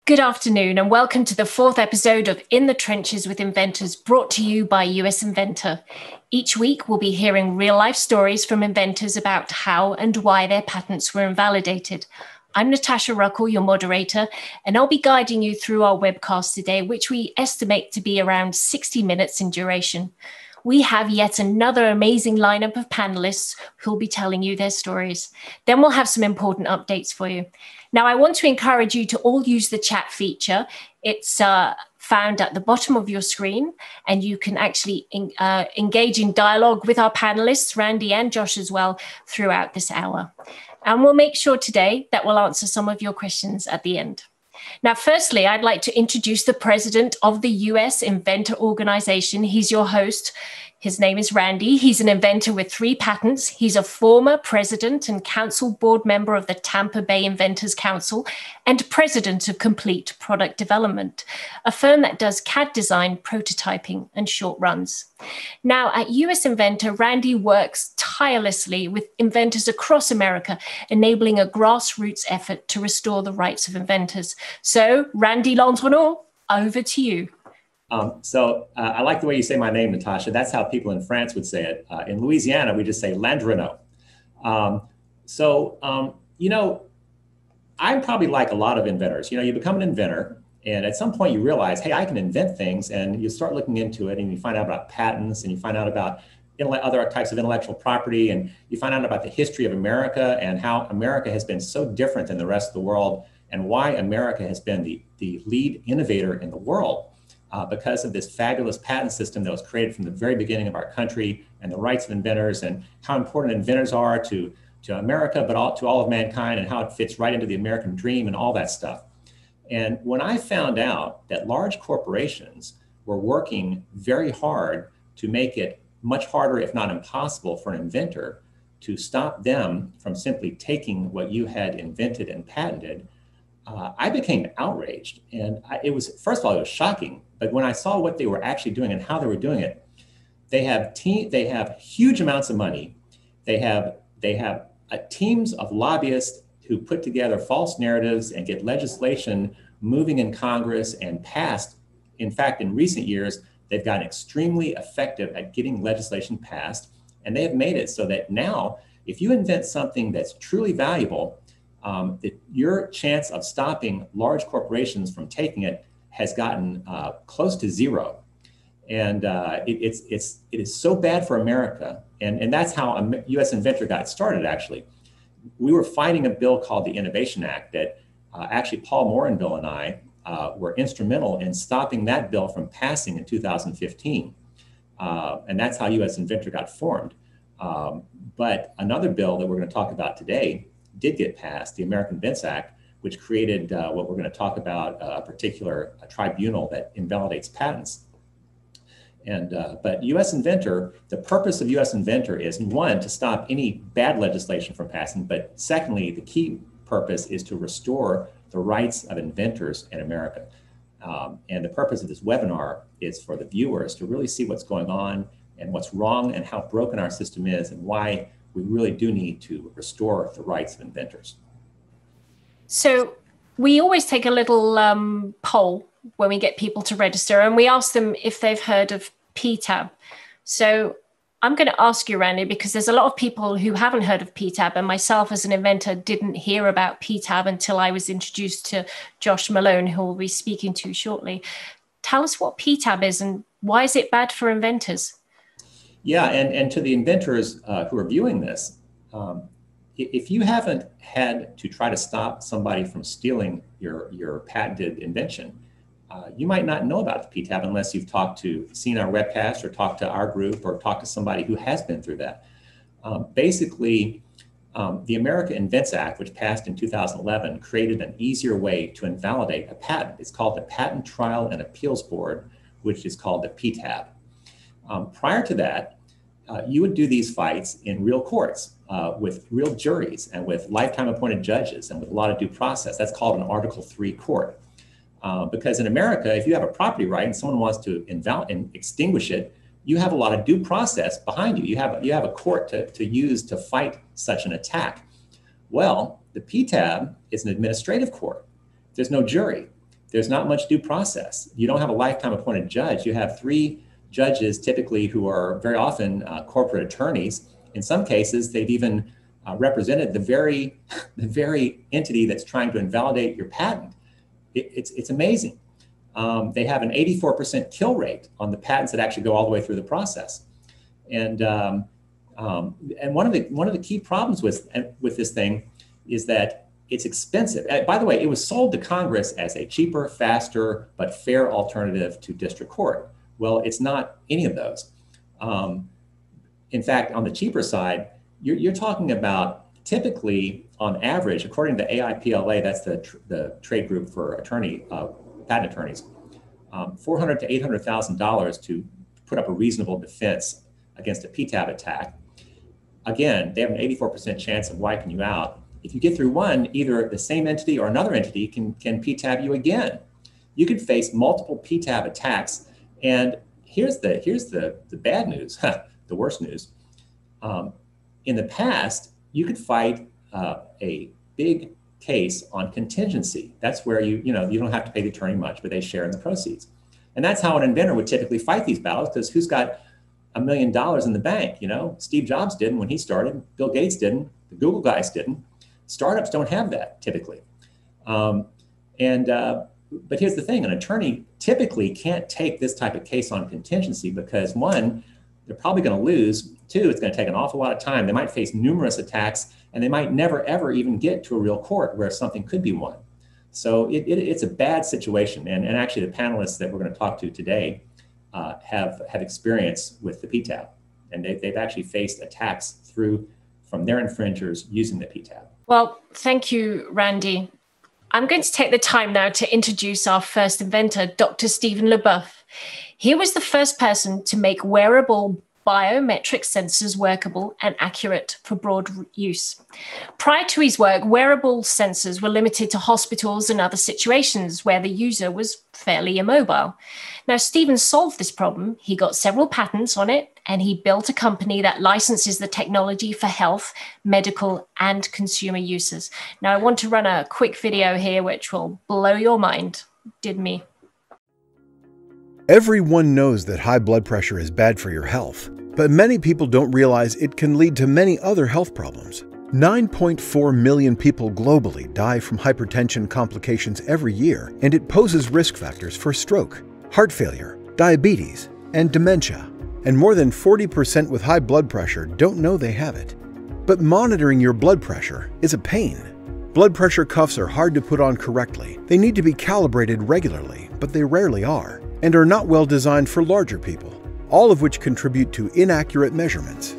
Good afternoon and welcome to the fourth episode of In the Trenches with Inventors, brought to you by US Inventor. Each week we'll be hearing real-life stories from inventors about how and why their patents were invalidated. I'm Natasha Ruckle, your moderator, and I'll be guiding you through our webcast today, which we estimate to be around 60 minutes in duration. We have yet another amazing lineup of panelists who'll be telling you their stories. Then we'll have some important updates for you. Now, I want to encourage you to all use the chat feature. It's found at the bottom of your screen, and you can actually engage in dialogue with our panelists, Randy and Josh as well, throughout this hour. And we'll make sure today that we'll answer some of your questions at the end. Now, firstly, I'd like to introduce the president of the US Inventor Organization. He's your host. His name is Randy. He's an inventor with 3 patents. He's a former president and council board member of the Tampa Bay Inventors Council and president of Complete Product Development, a firm that does CAD design, prototyping, and short runs. Now, at US Inventor, Randy works tirelessly with inventors across America, enabling a grassroots effort to restore the rights of inventors. So, Randy Landrenot, over to you. I like the way you say my name, Natasha. That's how people in France would say it. In Louisiana, we just say Landrenot. I'm probably like a lot of inventors. You become an inventor, and at some point you realize, hey, I can invent things, and you start looking into it, and you find out about patents, and you find out about other types of intellectual property, and you find out about the history of America and how America has been so different than the rest of the world, and why America has been the lead innovator in the world. Because of this fabulous patent system that was created from the very beginning of our country, and the rights of inventors, and how important inventors are to America, but to all of mankind, and how it fits right into the American dream and all that stuff. And when I found out that large corporations were working very hard to make it much harder, if not impossible, for an inventor to stop them from simply taking what you had invented and patented, I became outraged. And first of all, it was shocking. But when I saw what they were actually doing and how they were doing it, they have huge amounts of money. They have teams of lobbyists who put together false narratives and get legislation moving in Congress and passed. In fact, in recent years, they've gotten extremely effective at getting legislation passed. And they have made it so that now, if you invent something that's truly valuable, your chance of stopping large corporations from taking it has gotten close to zero. And it is so bad for America. And that's how US Inventor got started, actually. We were fighting a bill called the Innovation Act that actually Paul Morinville and I were instrumental in stopping that bill from passing in 2015. And that's how US Inventor got formed. But another bill that we're going to talk about today did get passed, the American Invents Act, which created what we're going to talk about, a particular tribunal that invalidates patents. But US Inventor, the purpose of US Inventor is, 1, to stop any bad legislation from passing, but secondly, the key purpose is to restore the rights of inventors in America. And the purpose of this webinar is for the viewers to really see what's going on and what's wrong and how broken our system is and why we really do need to restore the rights of inventors. So we always take a little poll when we get people to register, and we ask them if they've heard of Ptab. So I'm going to ask you, Randy, because there's a lot of people who haven't heard of Ptab, and myself as an inventor didn't hear about Ptab until I was introduced to Josh Malone, who we'll be speaking to shortly. Tell us what Ptab is and why is it bad for inventors? Yeah, and to the inventors who are viewing this, if you haven't had to try to stop somebody from stealing your patented invention, you might not know about the Ptab unless you've seen our webcast or talked to our group or talked to somebody who has been through that. Basically, the American Invents Act, which passed in 2011, created an easier way to invalidate a patent. It's called the Patent Trial and Appeals Board, which is called the Ptab. Prior to that, you would do these fights in real courts with real juries and with lifetime appointed judges and with a lot of due process. That's called an Article III court. Because in America, if you have a property right and someone wants to extinguish it, you have a lot of due process behind you. You have a court to use to fight such an attack. Well, the Ptab is an administrative court. There's no jury. there's not much due process. You don't have a lifetime appointed judge. You have 3 judges typically who are very often corporate attorneys. In some cases, they've even represented the very entity that's trying to invalidate your patent. It's amazing. They have an 84% kill rate on the patents that actually go all the way through the process. And one of the key problems with this thing is that it's expensive. By the way, it was sold to Congress as a cheaper, faster, but fair alternative to district court. Well, it's not any of those. In fact, on the cheaper side, you're talking about typically, on average, according to AIPLA, that's the trade group for patent attorneys, $400,000 to $800,000 to put up a reasonable defense against a Ptab attack. Again, they have an 84% chance of wiping you out. If you get through one, either the same entity or another entity can Ptab you again. You could face multiple Ptab attacks. And here's the bad news, the worst news. In the past, you could fight a big case on contingency. That's where you don't have to pay the attorney much, but they share in the proceeds. And that's how an inventor would typically fight these battles, because who's got $1 million in the bank? Steve Jobs didn't when he started. Bill Gates didn't. The Google guys didn't. Startups don't have that typically. But here's the thing, an attorney typically can't take this type of case on contingency because, one, they're probably going to lose. 2, it's going to take an awful lot of time. They might face numerous attacks, and they might never, ever even get to a real court where something could be won. So it's a bad situation. And actually, the panelists that we're going to talk to today have experience with the Ptab, and they've actually faced attacks from their infringers using the Ptab. Well, thank you, Randy. I'm going to take the time now to introduce our first inventor, Dr. Stephen Labeouf. He was the first person to make wearable biometric sensors workable and accurate for broad use. Prior to his work, wearable sensors were limited to hospitals and other situations where the user was fairly immobile. Now, Stephen solved this problem. He got several patents on it, and he built a company that licenses the technology for health, medical, and consumer uses. Now, I want to run a quick video here, which will blow your mind. Did me. Everyone knows that high blood pressure is bad for your health, but many people don't realize it can lead to many other health problems. 9.4 million people globally die from hypertension complications every year, and it poses risk factors for stroke, heart failure, diabetes, and dementia. And more than 40% with high blood pressure don't know they have it. But monitoring your blood pressure is a pain. Blood pressure cuffs are hard to put on correctly. They need to be calibrated regularly, but they rarely are, and are not well designed for larger people, all of which contribute to inaccurate measurements.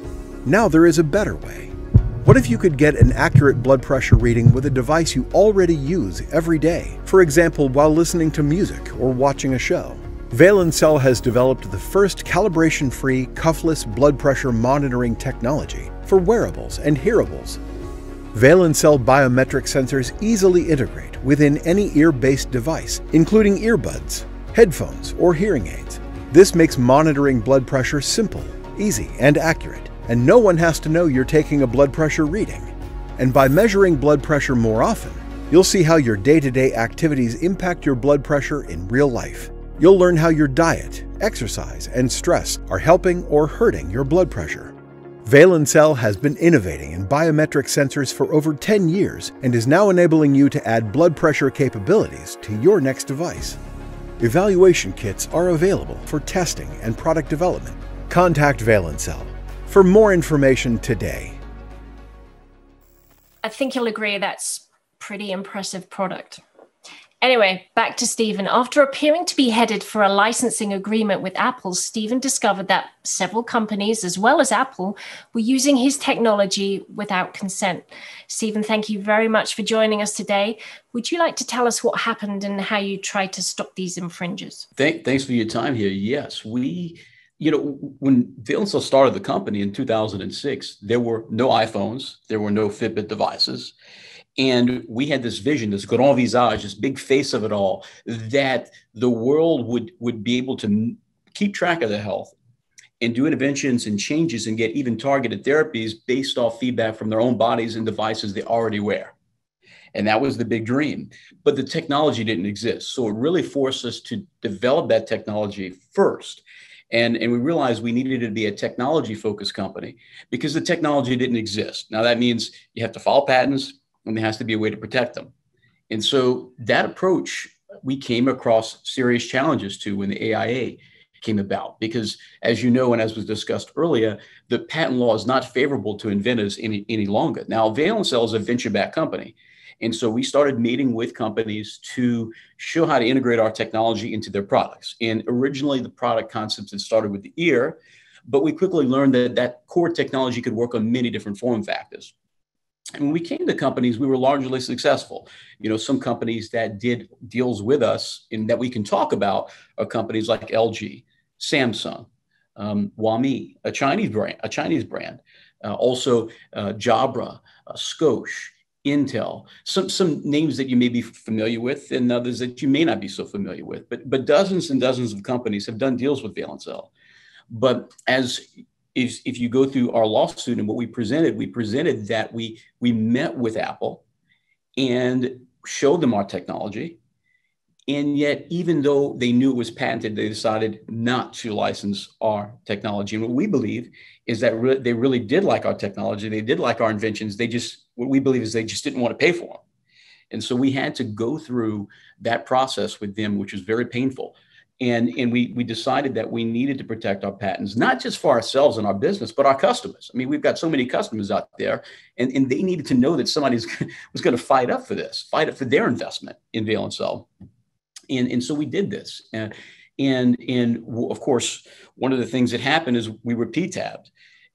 Now there is a better way. What if you could get an accurate blood pressure reading with a device you already use every day, for example, while listening to music or watching a show? Valencell has developed the first calibration-free, cuffless blood pressure monitoring technology for wearables and hearables. Valencell biometric sensors easily integrate within any ear-based device, including earbuds, headphones, or hearing aids. This makes monitoring blood pressure simple, easy, and accurate, and no one has to know you're taking a blood pressure reading. And by measuring blood pressure more often, you'll see how your day-to-day activities impact your blood pressure in real life. You'll learn how your diet, exercise, and stress are helping or hurting your blood pressure. Valencell has been innovating in biometric sensors for over 10 years and is now enabling you to add blood pressure capabilities to your next device. Evaluation kits are available for testing and product development. Contact Valencell for more information today. I think you'll agree that's a pretty impressive product. Anyway, back to Stephen. After appearing to be headed for a licensing agreement with Apple, Stephen discovered that several companies, as well as Apple, were using his technology without consent. Stephen, thank you very much for joining us today. Would you like to tell us what happened and how you tried to stop these infringers? Thanks for your time here. Yes, when Valencell started the company in 2006, there were no iPhones, there were no Fitbit devices. And we had this vision, this good all visage, this big face of it all, that the world would be able to keep track of their health and do interventions and changes and get even targeted therapies based off feedback from their own bodies and devices they already wear. And that was the big dream. But the technology didn't exist. So it really forced us to develop that technology first. And we realized we needed to be a technology focused company because the technology didn't exist. Now that means you have to file patents and there has to be a way to protect them. And so that approach, we came across serious challenges to when the AIA came about, because as you know, and as was discussed earlier, the patent law is not favorable to inventors any longer. Now, Valencell is a venture-backed company. And so we started meeting with companies to show how to integrate our technology into their products. And originally the product concepts had started with the ear, but we quickly learned that that core technology could work on many different form factors. And when we came to companies, we were largely successful. You know, some companies that did deals with us and that we can talk about are companies like LG, Samsung, Waugh, a Chinese brand, also Jabra, Scosche, Intel, some names that you may be familiar with and others that you may not be so familiar with. But dozens and dozens of companies have done deals with Valencell. But if you go through our lawsuit and what we presented that we met with Apple and showed them our technology. And yet, even though they knew it was patented, they decided not to license our technology. And what we believe is that they really did like our technology. They did like our inventions. What we believe is they just didn't want to pay for them. And so we had to go through that process with them, which was very painful. And we decided that we needed to protect our patents, not just for ourselves and our business, but our customers. I mean, we've got so many customers out there, and they needed to know that somebody was going to fight up for their investment in Valencell. And so we did this. And of course, one of the things that happened is we were Ptabbed.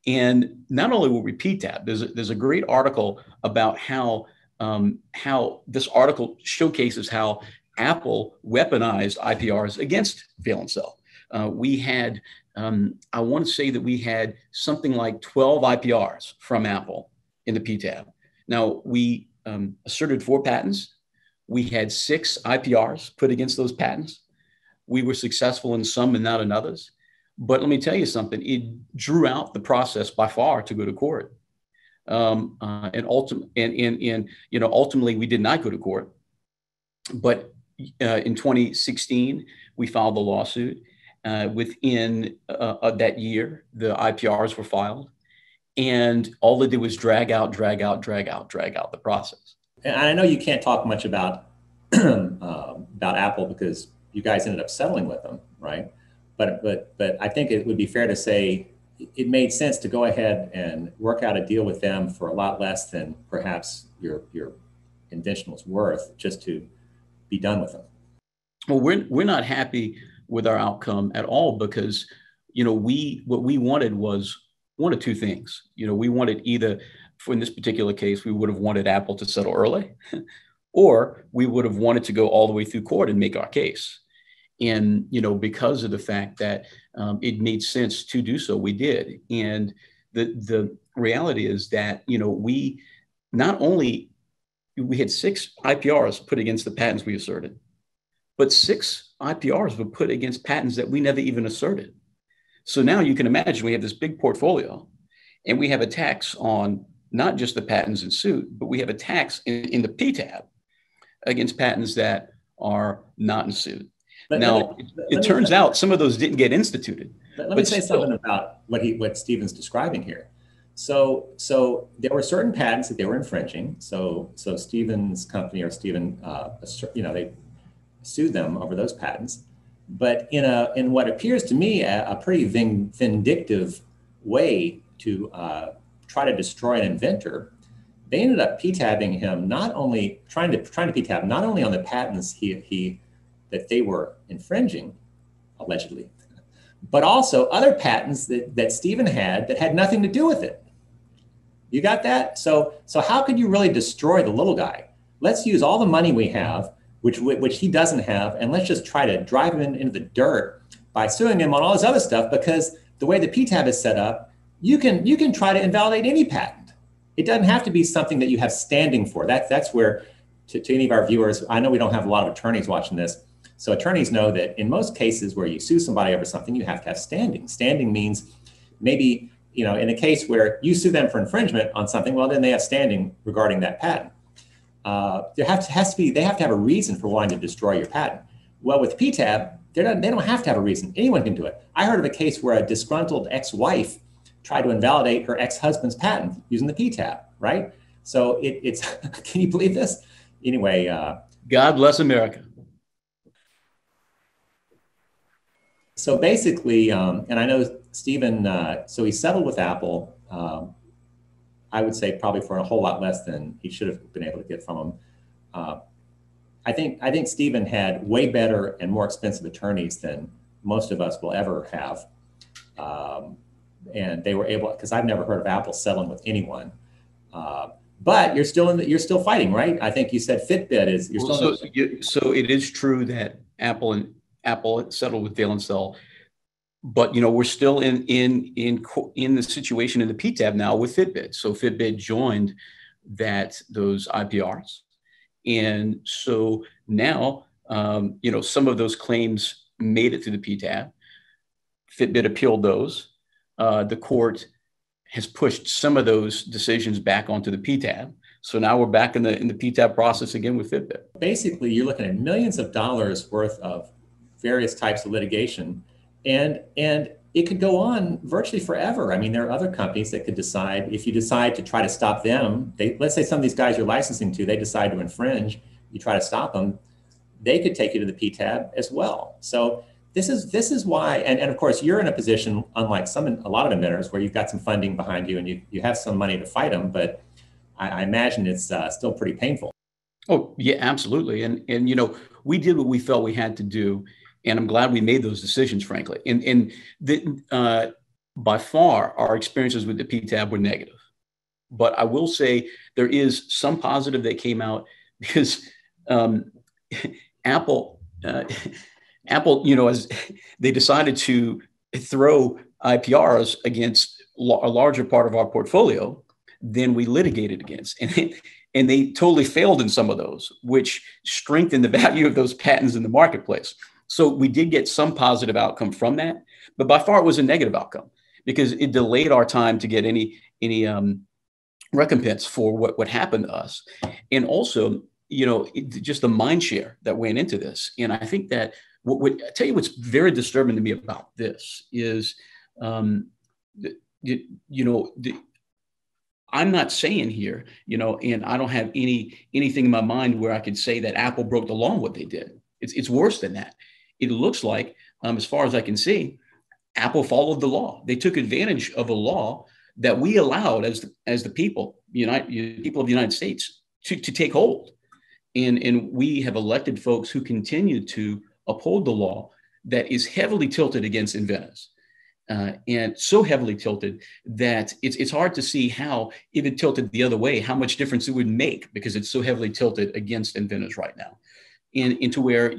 And not only were we Ptabbed, there's a great article about how this article showcases how Apple weaponized IPRs against Valencell. We had, I want to say that we had something like 12 IPRs from Apple in the Ptab. Now, we asserted 4 patents. We had 6 IPRs put against those patents. We were successful in some and not in others. But let me tell you something, it drew out the process by far to go to court. And ultimately, we did not go to court. But in 2016, we filed the lawsuit. Within that year, the IPRs were filed. And all they did was drag out the process. And I know you can't talk much about Apple because you guys ended up settling with them, right? But I think it would be fair to say it made sense to go ahead and work out a deal with them for a lot less than perhaps your invention was worth, just to be done with them. Well, we're not happy with our outcome at all because, what we wanted was one of two things. We wanted either, in this particular case, we would have wanted Apple to settle early, or we would have wanted to go all the way through court and make our case. And, because of the fact that it made sense to do so, we did. And the reality is that, we had 6 IPRs put against the patents we asserted, but 6 IPRs were put against patents that we never even asserted. So now you can imagine we have this big portfolio and we have attacks on not just the patents in suit, but we have attacks in the Ptab against patents that are not in suit. Now, it turns out some of those didn't get instituted. Let me say something about what Stephen's describing here. So there were certain patents that they were infringing. So Stephen's company or Stephen, they sued them over those patents. But in what appears to me a pretty vindictive way to try to destroy an inventor, they ended up Ptabbing him, trying to Ptab not only on the patents that they were infringing, allegedly, but also other patents that Stephen had that had nothing to do with it. You got that? So how could you really destroy the little guy? Let's use all the money we have, which he doesn't have, and let's just try to drive him into the dirt by suing him on all this other stuff, because the way the Ptab is set up, you can try to invalidate any patent. It doesn't have to be something that you have standing for. That's where, to any of our viewers, I know we don't have a lot of attorneys watching this, so attorneys know that in most cases where you sue somebody over something, you have to have standing. Standing means maybe, in a case where you sue them for infringement on something, well, then they have standing regarding that patent. they have to have a reason for wanting to destroy your patent. Well, with Ptab, they don't have to have a reason. Anyone can do it. I heard of a case where a disgruntled ex-wife tried to invalidate her ex-husband's patent using the Ptab, right? So it's, can you believe this? Anyway. God bless America. So basically, and I know Stephen, so he settled with Apple, I would say probably for a whole lot less than he should have been able to get from them. I think Stephen had way better and more expensive attorneys than most of us will ever have. And they were able, because I've never heard of Apple settling with anyone. But you're still fighting, right? I think you said Fitbit is. So it is true that Apple settled with Valencell, but we're still in the situation in the Ptab now with Fitbit. So Fitbit joined those IPRs, and so now some of those claims made it through the Ptab. Fitbit appealed those. The court has pushed some of those decisions back onto the Ptab. So now we're back in the Ptab process again with Fitbit. Basically, you're looking at millions of dollars worth of various types of litigation, and it could go on virtually forever. I mean, there are other companies that could decide, if you decide to try to stop them, let's say some of these guys you're licensing to, they decide to infringe, you try to stop them, they could take you to the Ptab as well. So this is why, and of course you're in a position, unlike a lot of inventors, where you've got some funding behind you and you have some money to fight them, but I imagine it's still pretty painful. Oh yeah, absolutely. And we did what we felt we had to do, and I'm glad we made those decisions, frankly. And by far, our experiences with the Ptab were negative. But I will say there is some positive that came out, because Apple, as they decided to throw IPRs against a larger part of our portfolio than we litigated against. And they totally failed in some of those, which strengthened the value of those patents in the marketplace. So we did get some positive outcome from that, but by far it was a negative outcome, because it delayed our time to get any recompense for what happened to us. And also, just the mind share that went into this. And I think that I tell you what's very disturbing to me about this is, I'm not saying here, and I don't have anything in my mind where I could say that Apple broke the law in what they did. It's worse than that. It looks like, as far as I can see, Apple followed the law. They took advantage of a law that we allowed as the people, people of the United States, to take hold. And we have elected folks who continue to uphold the law that is heavily tilted against inventors. And so heavily tilted that it's hard to see how, if it tilted the other way, how much difference it would make, because it's so heavily tilted against inventors right now. And into where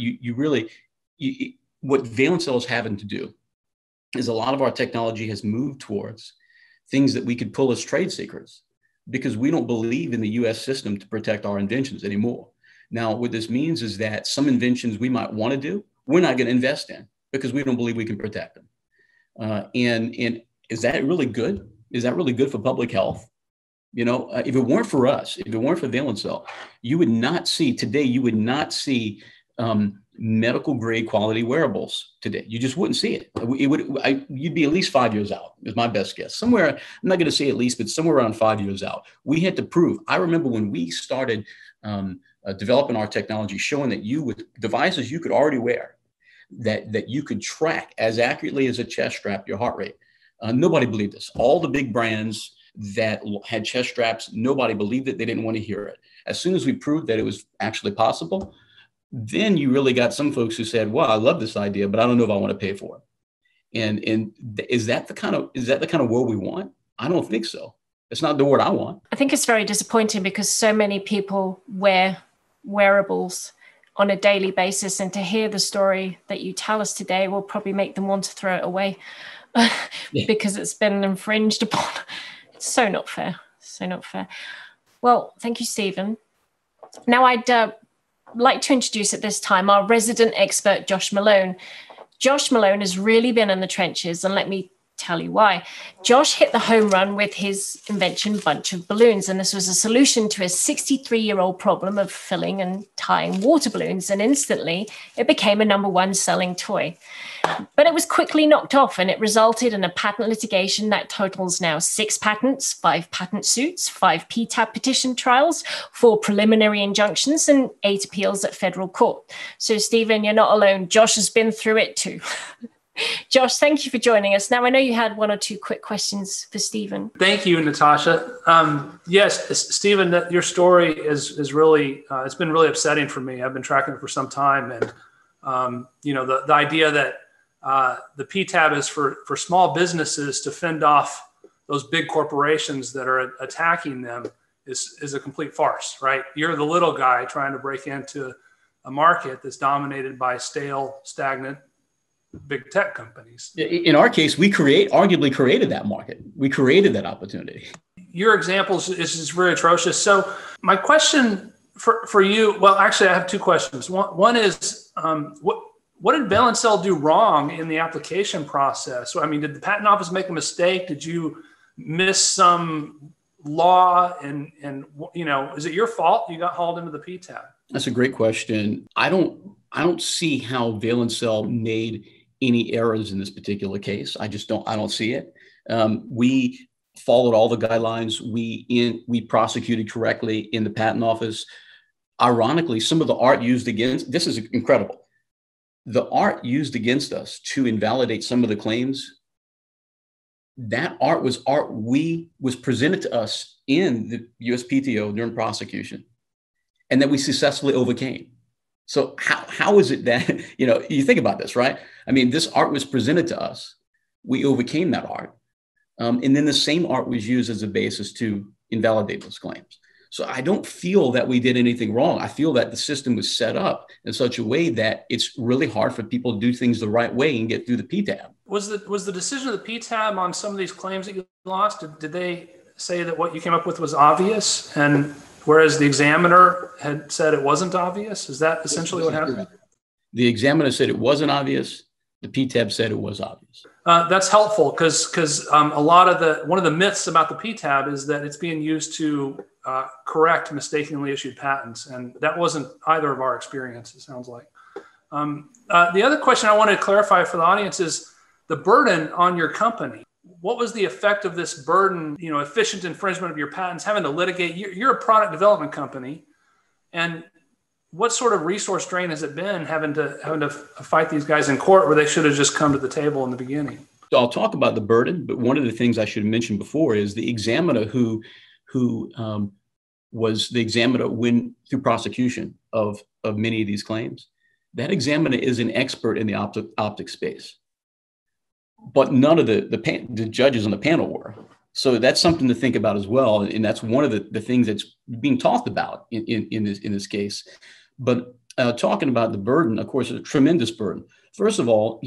what Valencell is having to do is, a lot of our technology has moved towards things that we could pull as trade secrets, because we don't believe in the US system to protect our inventions anymore. Now, what this means is that some inventions we might want to do, we're not going to invest in, because we don't believe we can protect them. And is that really good? Is that really good for public health? If it weren't for us, if it weren't for Valencell, you would not see medical grade quality wearables today. You just wouldn't see it. You'd be at least 5 years out, is my best guess. Somewhere, I'm not going to say at least, but somewhere around 5 years out. We had to prove. I remember when we started developing our technology, showing that with devices you could already wear, that you could track as accurately as a chest strap your heart rate. Nobody believed this. All the big brands that had chest straps, nobody believed it. They didn't want to hear it. As soon as we proved that it was actually possible, then you really got some folks who said, well, I love this idea, but I don't know if I want to pay for it. And is that the kind of world we want? I don't think so. It's not the word I want. I think it's very disappointing, because so many people wear wearables on a daily basis, and to hear the story that you tell us today will probably make them want to throw it away because it's been infringed upon. It's so not fair. So not fair. Well, thank you, Stephen. Now I'd like to introduce at this time our resident expert, Josh Malone. Josh Malone has really been in the trenches, and let me tell you why. Josh hit the home run with his invention, Bunch of Balloons, and this was a solution to a 63-year-old problem of filling and tying water balloons, and instantly it became a #1 selling toy. But it was quickly knocked off, and it resulted in a patent litigation that totals now 6 patents, 5 patent suits, 5 Ptab petition trials, 4 preliminary injunctions, and 8 appeals at federal court. So, Stephen, you're not alone. Josh has been through it too. Josh, thank you for joining us. Now, I know you had 1 or 2 quick questions for Stephen. Thank you, Natasha. Yes, Stephen, your story is really, it's been really upsetting for me. I've been tracking it for some time. And, the idea that the Ptab is for small businesses to fend off those big corporations that are attacking them is a complete farce, right? You're the little guy trying to break into a market that's dominated by stale, stagnant, big tech companies. In our case, we arguably created that market. We created that opportunity. Your example is very atrocious. So my question for you, well, actually, I have 2 questions. One is, what did Vail & Cell do wrong in the application process? I mean, did the patent office make a mistake? Did you miss some law? And is it your fault you got hauled into the Ptab? That's a great question. I don't see how Vail & Cell made any errors in this particular case. I don't see it. We followed all the guidelines. We prosecuted correctly in the patent office. Ironically, some of the art used against, this is incredible. The art used against us to invalidate some of the claims, that art was presented to us in the USPTO during prosecution, and that we successfully overcame. So how is it that, you think about this, right? I mean, this art was presented to us. We overcame that art. And then the same art was used as a basis to invalidate those claims. So I don't feel that we did anything wrong. I feel that the system was set up in such a way that it's really hard for people to do things the right way and get through the Ptab. Was the decision of the Ptab on some of these claims that you lost, did they say that what you came up with was obvious, and whereas the examiner had said it wasn't obvious? Is that essentially what happened? The examiner said it wasn't obvious. The Ptab said it was obvious. That's helpful because a lot of one of the myths about the Ptab is that it's being used to correct mistakenly issued patents, and that wasn't either of our experience, it sounds like. The other question I wanted to clarify for the audience is the burden on your company. What was the effect of this burden, efficient infringement of your patents, having to litigate? You're a product development company, and what sort of resource drain has it been having to fight these guys in court where they should have just come to the table in the beginning? So I'll talk about the burden, but one of the things I should mention before is the examiner who was the examiner went through prosecution of many of these claims. That examiner is an expert in the optic space, but none of the judges on the panel were. So that's something to think about as well, and that's one of the things that's being talked about in this case. But talking about the burden, of course, a tremendous burden. First of all,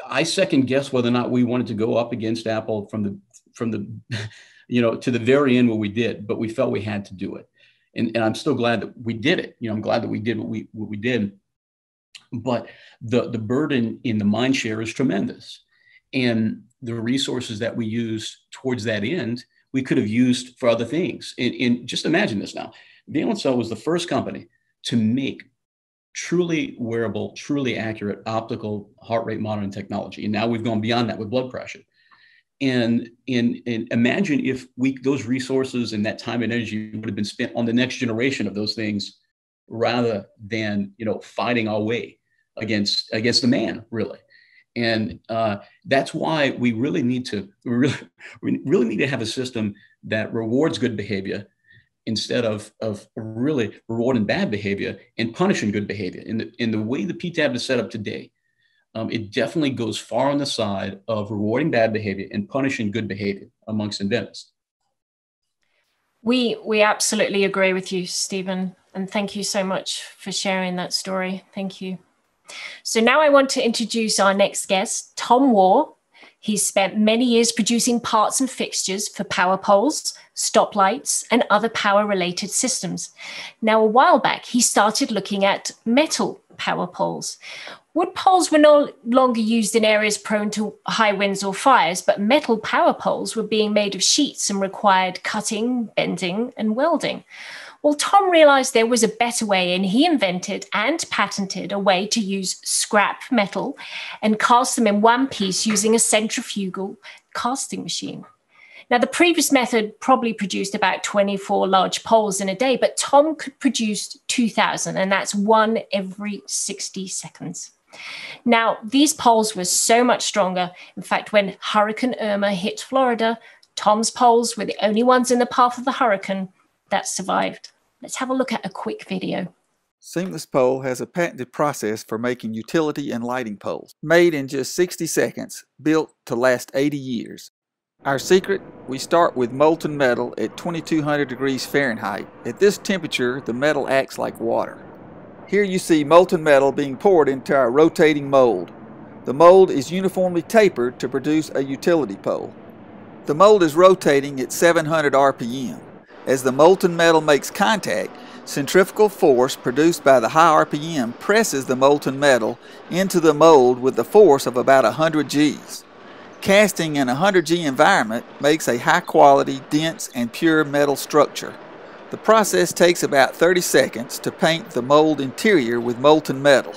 I second guess whether or not we wanted to go up against Apple from the to the very end where we did, but we felt we had to do it, and I'm still glad that we did it. I'm glad that we did what we did. But the burden in the mind share is tremendous, and the resources that we used towards that end, we could have used for other things. And just imagine this now. Vail & Cell was the first company to make truly wearable, truly accurate optical heart rate monitoring technology. And now we've gone beyond that with blood pressure. And imagine if those resources and that time and energy would have been spent on the next generation of those things rather than, fighting our way against the man, really. And that's why we really need to have a system that rewards good behavior instead of really rewarding bad behavior and punishing good behavior. In the way the Ptab is set up today, it definitely goes far on the side of rewarding bad behavior and punishing good behavior amongst inventors. We absolutely agree with you, Stephen, and thank you so much for sharing that story. Thank you. So now I want to introduce our next guest, Tom Warr. He's spent many years producing parts and fixtures for power poles, stoplights, and other power-related systems. Now, a while back, he started looking at metal power poles. Wood poles were no longer used in areas prone to high winds or fires, but metal power poles were being made of sheets and required cutting, bending, and welding. Well, Tom realized there was a better way, and he invented and patented a way to use scrap metal and cast them in one piece using a centrifugal casting machine. Now, the previous method probably produced about 24 large poles in a day, but Tom could produce 2,000, and that's one every 60 seconds. Now, these poles were so much stronger. In fact, when Hurricane Irma hit Florida, Tom's poles were the only ones in the path of the hurricane that survived. Let's have a look at a quick video. Seamless Pole has a patented process for making utility and lighting poles, made in just 60 seconds, built to last 80 years. Our secret? We start with molten metal at 2200 degrees Fahrenheit. At this temperature, the metal acts like water. Here you see molten metal being poured into our rotating mold. The mold is uniformly tapered to produce a utility pole. The mold is rotating at 700 RPM. As the molten metal makes contact, centrifugal force produced by the high RPM presses the molten metal into the mold with a force of about 100 Gs. Casting in a 100 G environment makes a high-quality, dense, and pure metal structure. The process takes about 30 seconds to paint the mold interior with molten metal,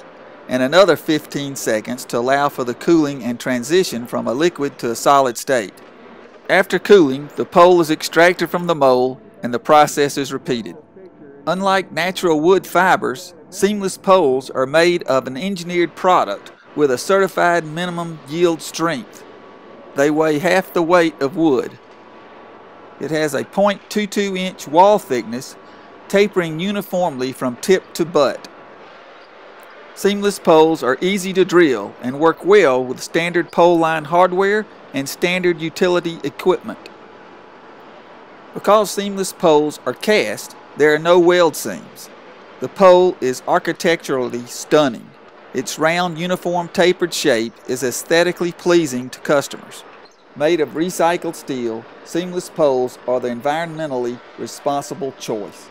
and another 15 seconds to allow for the cooling and transition from a liquid to a solid state. After cooling, the pole is extracted from the mold, and the process is repeated. Unlike natural wood fibers, seamless poles are made of an engineered product with a certified minimum yield strength. They weigh half the weight of wood. It has a 0.22-inch wall thickness, tapering uniformly from tip to butt. Seamless poles are easy to drill and work well with standard pole line hardware and standard utility equipment. Because seamless poles are cast, there are no weld seams. The pole is architecturally stunning. Its round, uniform, tapered shape is aesthetically pleasing to customers. Made of recycled steel, seamless poles are the environmentally responsible choice.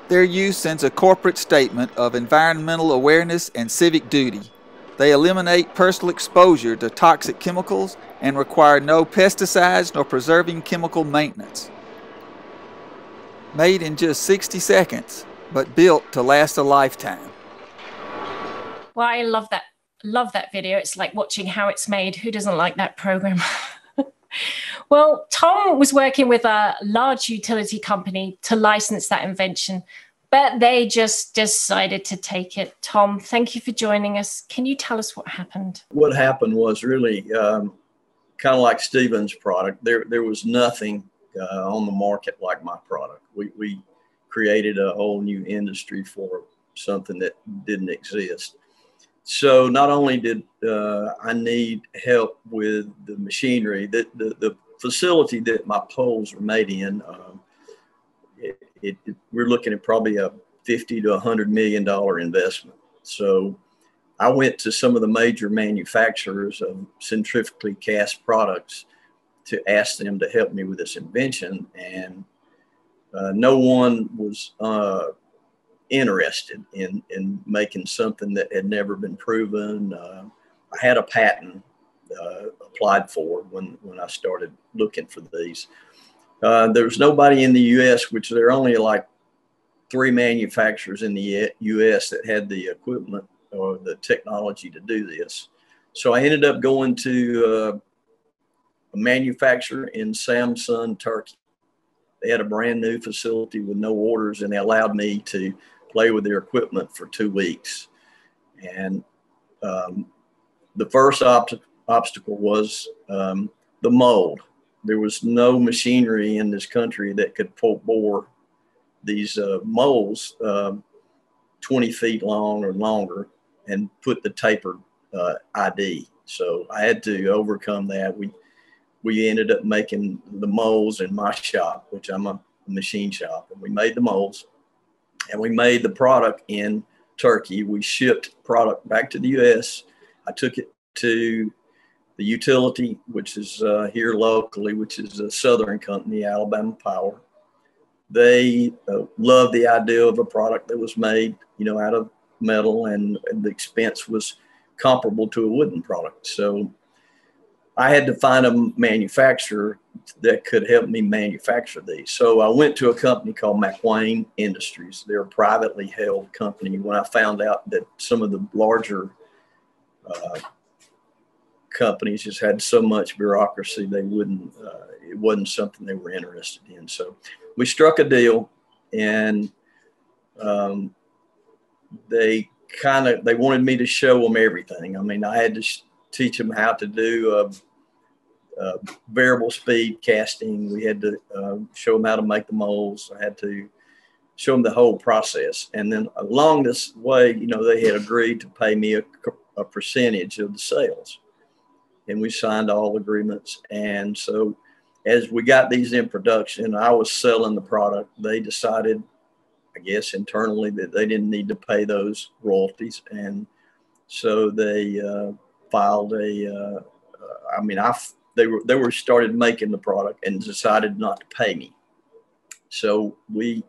Their use sends a corporate statement of environmental awareness and civic duty. They eliminate personal exposure to toxic chemicals and require no pesticides nor preserving chemical maintenance. Made in just 60 seconds, but built to last a lifetime. Well, I love that video. It's like watching How It's Made. Who doesn't like that program? Well, Tom was working with a large utility company to license that invention, but they just decided to take it. Tom, thank you for joining us. Can you tell us what happened? What happened was really kind of like Stephen's product. There was nothing on the market like my product. We created a whole new industry for something that didn't exist. So not only did I need help with the machinery, the facility that my poles were made in, we're looking at probably a $50 to $100 million investment. So I went to some of the major manufacturers of centrifugally cast products to ask them to help me with this invention, and no one was interested in making something that had never been proven. I had a patent applied for when I started looking for these. There was nobody in the U.S., which there are only like 3 manufacturers in the U.S. that had the equipment or the technology to do this. So I ended up going to a manufacturer in Samsun, Turkey. They had a brand new facility with no orders, and they allowed me to play with their equipment for 2 weeks. And the first obstacle was the mold. There was no machinery in this country that could bore these molds 20 feet long or longer and put the tapered ID. So I had to overcome that. We ended up making the molds in my shop, which I'm a machine shop, and we made the molds. And we made the product in Turkey. We shipped product back to the U.S. I took it to the utility, which is here locally, which is a Southern company, Alabama Power. They loved the idea of a product that was made, out of metal, and the expense was comparable to a wooden product. So I had to find a manufacturer that could help me manufacture these. So I went to a company called Mclean Industries. They're a privately held company. When I found out that some of the larger companies just had so much bureaucracy, they wouldn't, it wasn't something they were interested in. So we struck a deal, and they wanted me to show them everything. I mean, I had to teach them how to do variable speed casting. We had to show them how to make the molds. I had to show them the whole process. And then along this way, you know, they had agreed to pay me a percentage of the sales. And we signed all agreements. And so as we got these in production, I was selling the product. They decided, I guess internally, that they didn't need to pay those royalties. And so they filed a, they were started making the product and decided not to pay me. So we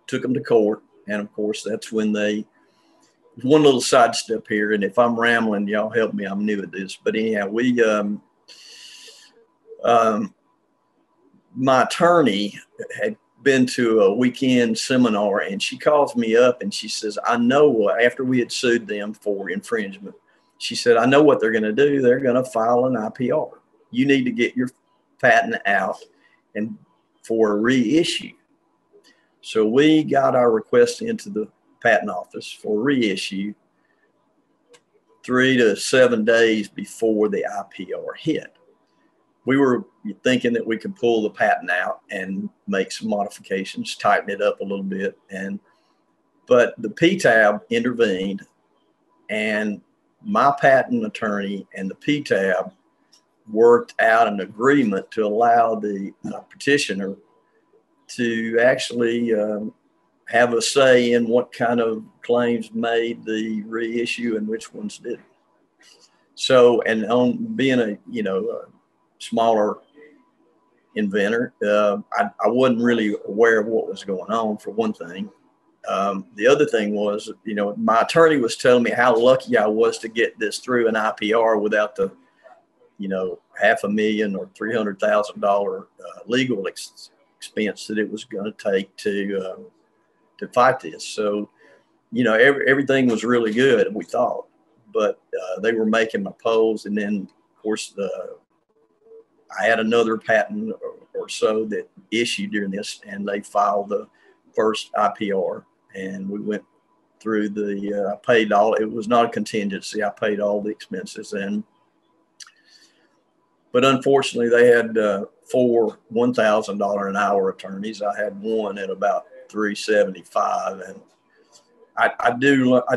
took them to court. And of course, that's when one little sidestep here. And if I'm rambling, y'all help me, I'm new at this. But anyhow, my attorney had been to a weekend seminar, and she calls me up and she says, I know, after we had sued them for infringement, she said, I know what they're going to do. They're going to file an IPR. You need to get your patent out and for a reissue. So we got our request into the patent office for reissue 3 to 7 days before the IPR hit. We were thinking that we could pull the patent out and make some modifications, tighten it up a little bit. But the Ptab intervened, and my patent attorney and the Ptab worked out an agreement to allow the petitioner to actually have a say in what kind of claims made the reissue and which ones didn't. So, and on being a smaller inventor, I wasn't really aware of what was going on, for one thing. The other thing was, my attorney was telling me how lucky I was to get this through an IPR without the, $500,000 or $300,000 legal expense that it was going to take to fight this. So, everything was really good, we thought, but they were making my poles. And then, of course, I had another patent or so that issued during this, and they filed the first IPR, and we went through I paid all, it was not a contingency. I paid all the expenses, but unfortunately they had 4 $1,000 an hour attorneys. I had one at about $375. And I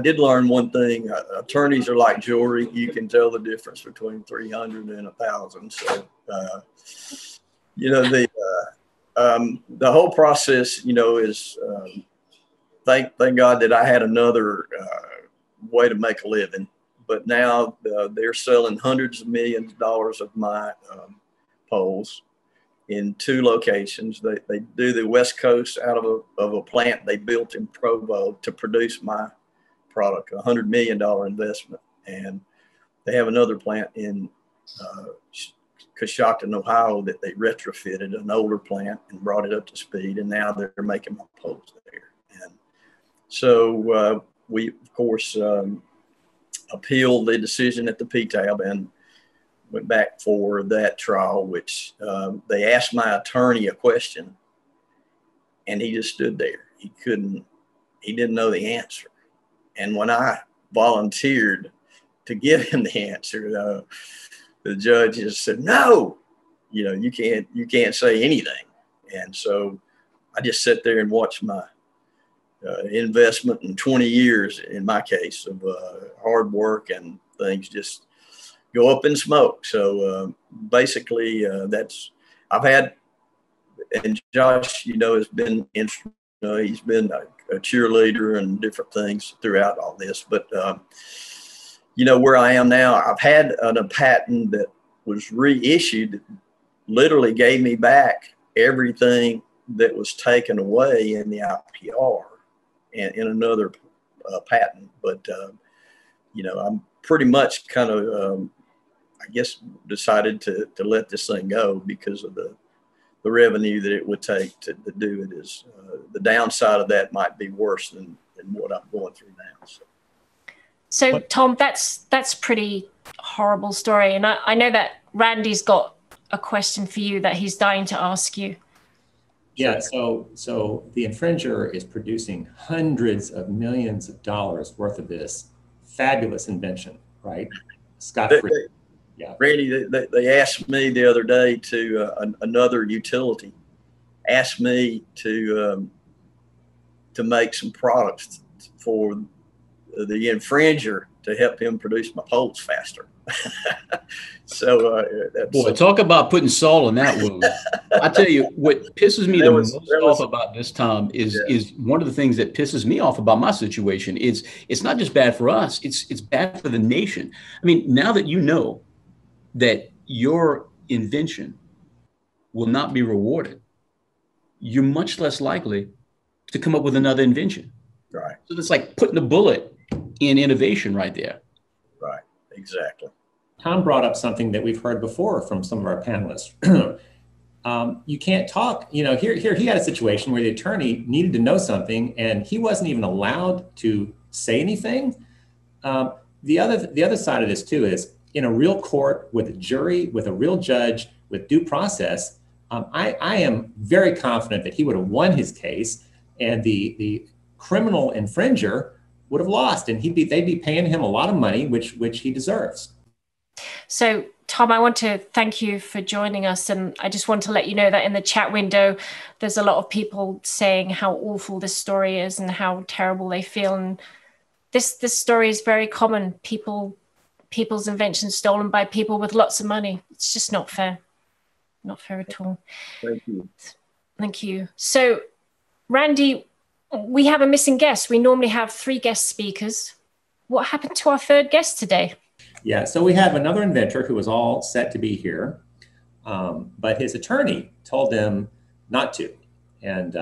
did learn one thing. Attorneys are like jewelry. You can tell the difference between 300 and 1,000. So, the whole process, is, thank God that I had another way to make a living. But now they're selling hundreds of millions of dollars of my poles in 2 locations. They do the West Coast out of a plant they built in Provo to produce my product, $100 million investment. And they have another plant in Coshocton, Ohio, that they retrofitted, an older plant, and brought it up to speed. And now they're making my poles there. And so we, of course, appealed the decision at the Ptab and went back for that trial, which they asked my attorney a question, and he just stood there. He didn't know the answer. And when I volunteered to give him the answer, the judge just said, no, you can't say anything. And so I just sat there and watched my investment in 20 years, in my case, of hard work and things just go up in smoke. So basically, I've had, and Josh, has been he's been a cheerleader and different things throughout all this. But where I am now, I've had a patent that was reissued that literally gave me back everything that was taken away in the IPR and in another a patent, but I'm pretty much kind of, I guess, decided to let this thing go because of the revenue that it would take to do it. Is the downside of that might be worse than what I'm going through now. So Tom, that's pretty horrible story. And I know that Randy's got a question for you that he's dying to ask you. Yeah, so the infringer is producing hundreds of millions of dollars worth of this fabulous invention, right? Scot-free. Yeah. Randy, they asked me the other day to another utility asked me to make some products for the infringer to help him produce my poles faster. So boy, talk about putting salt on that wound. I tell you what pisses me the most off about this, Tom, is one of the things that pisses me off about my situation is it's not just bad for us, it's bad for the nation. I mean, now that you know that your invention will not be rewarded, you're much less likely to come up with another invention. Right. So it's like putting a bullet in innovation right there. Right, exactly. Tom brought up something that we've heard before from some of our panelists. You can't talk, here he had a situation where the attorney needed to know something and he wasn't even allowed to say anything. The other side of this too is in a real court with a jury, with a real judge, with due process, I am very confident that he would have won his case and the criminal infringer would have lost and they'd be paying him a lot of money, which he deserves. So, Tom, I want to thank you for joining us. And I just want to let you know that in the chat window, there's a lot of people saying how awful this story is and how terrible they feel. And this story is very common. People's inventions stolen by people with lots of money. It's just not fair. Not fair at all. Thank you. Thank you. So, Randy, we have a missing guest. We normally have 3 guest speakers. What happened to our 3rd guest today? Yeah, so we have another inventor who was all set to be here, but his attorney told him not to. And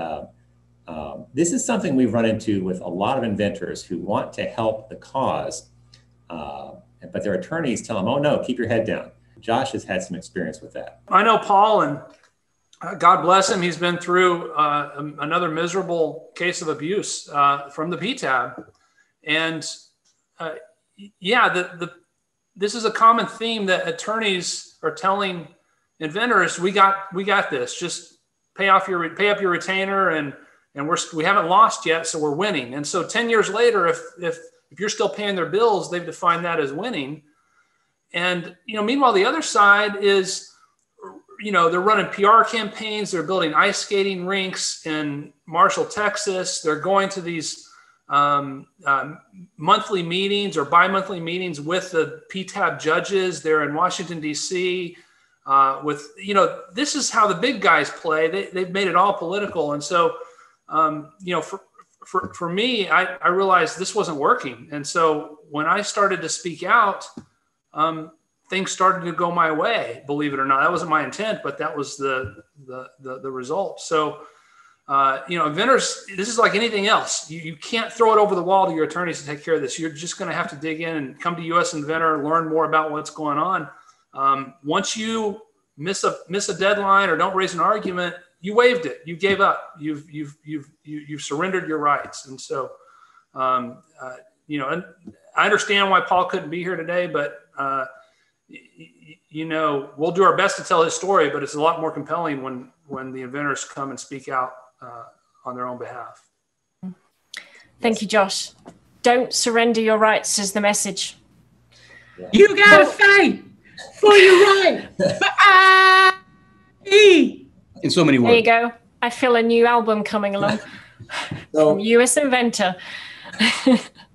this is something we've run into with a lot of inventors who want to help the cause, but their attorneys tell them, oh no, keep your head down. Josh has had some experience with that. I know Paul, and God bless him, he's been through another miserable case of abuse from the Ptab. And this is a common theme that attorneys are telling inventors, we got this, just pay up your retainer and we haven't lost yet, so we're winning. And so 10 years later, if you're still paying their bills, they've defined that as winning. And meanwhile, the other side is, they're running PR campaigns, they're building ice skating rinks in Marshall, Texas. They're going to these monthly meetings or bi-monthly meetings with the Ptab judges. They're in Washington, D.C. This is how the big guys play. They've made it all political. And so, for me, I realized this wasn't working. And so when I started to speak out, things started to go my way, believe it or not. That wasn't my intent, but that was the result. So, inventors, this is like anything else. You can't throw it over the wall to your attorneys to take care of this. You're just going to have to dig in and come to US Inventor, learn more about what's going on. Once you miss a deadline or don't raise an argument, you waived it. You gave up. You've surrendered your rights. And so, and I understand why Paul couldn't be here today, but we'll do our best to tell his story, but it's a lot more compelling when the inventors come and speak out on their own behalf. Thank you, Josh. Don't surrender your rights is the message. Yeah. You gotta fight for your right. In so many words. There you go. I feel a new album coming along from US Inventor.